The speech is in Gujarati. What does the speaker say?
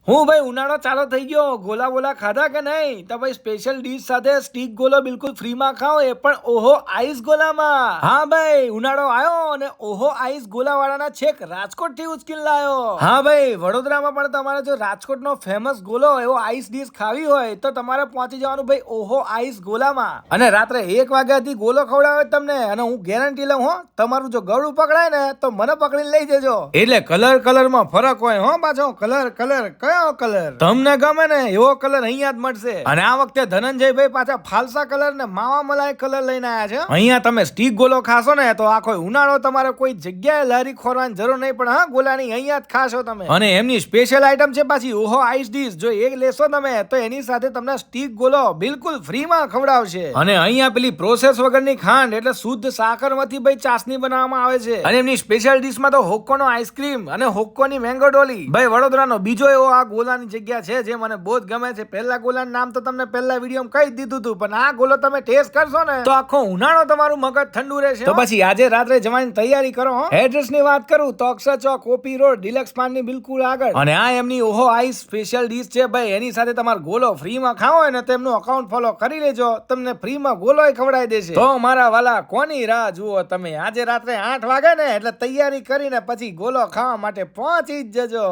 હું ભાઈ ઉનાળો ચાલુ થઈ ગયો, ગોલા બોલા ખાધા કે નહીં? તો ભાઈ સ્પેશિયલ ડીશ સાથે સ્ટીક ગોલો બિલકુલ ફ્રીમાં ખાઓ, એ પણ ઓહો આઈસ ગોલામાં. હા ભાઈ, ઉનાળો આવ્યો અને ઓહો આઈસ ગોલા વાળાના છેક રાજકોટ થી ઉચકીને લાયો. હા ભાઈ, વડોદરામાં પણ તમારે જો રાજકોટનો ફેમસ ગોલો એવો આઈસ ડીશ ખાવી હોય તો તમારે પહોંચી જવાનું ભાઈ ઓહો આઈસ ગોલામાં. અને રાત્રે 1 વાગ્યાથી ગોલો ખવડાવે તમને, અને હું ગેરંટી લઉં હો, તમારું જો ગળું પકડાય ને તો મને પકડીને લઈ જજો. એટલે કલરમાં ફરક હોય હો, પાછો કલર કયો કલર તમને ગમે ને એવો કલર અહીંયા જ મળશે. અને આ વખતે ધનંજયભાઈ પાછા ફાલસા કલર ને માવા મલાઈ કલર લઈને આવ્યા છે. અહીંયા તમે સ્ટીક ગોલો ખાશો ને તો આખો ઉનાળો તમારે કોઈ જગ્યાએ લારી ખોરવાની જરૂર નહીં, પણ હા ગોલાની અહીંયા જ ખાશો તમે. અને એમની સ્પેશિયલ આઈટમ છે પાછી ઓહો આઈસ ડીશ. જો એક લેશો તમે તો એની સાથે તમને સ્ટીક ગોલો બિલકુલ ફ્રીમાં ખવડાવશે. અને અહીંયા પેલી પ્રોસેસ વગરની ખાંડ એટલે શુદ્ધ સાકરમાંથી ભાઈ ચાસણી બનાવવામાં આવે છે. અને એમની સ્પેશિયલ ડીશમાં તો હોક્કોનો આઈસ્ક્રીમ અને હોક્કોની મેંગો ડોલી. ભાઈ વડોદરાનો બીજો એવો આ ગોલાની જગ્યા છે જે મને બહુ જ ગમે છે. પહેલા ગોલાનું નામ તો તમને પહેલા વિડીયોમાં કહી દીધું હતું, પણ આ ગોલો તમે ટેસ્ટ કરશો ને તો આખો ઉનાળો તમારું મગજ ઠંડુ રહેશે. તો પછી આજે રાત્રે જવાની તૈયારી કરો. એડ્રેસ ની વાત કરું તો અક્ષર ચોક, ઓપી રોડ, ડિલક્સ પાન ની બિલકુલ આગળ. અને આ એમની ઓહો આઈસ સ્પેશિયલ ડીશ છે ભાઈ. એની સાથે તમારો ગોલો ફ્રીમાં ખાવો હોય ને તો એમનું અકાઉન્ટ ફોલો કરી લેજો, તમને ફ્રીમાં ગોલોય ખવડાવી દેશે. તો મારા વાલા કોની રાહ જુઓ તમે? આજે રાત્રે 8 વાગે ને એટલે તૈયારી કરીને પછી ગોલો ખાવા માટે પહોંચી જ જજો.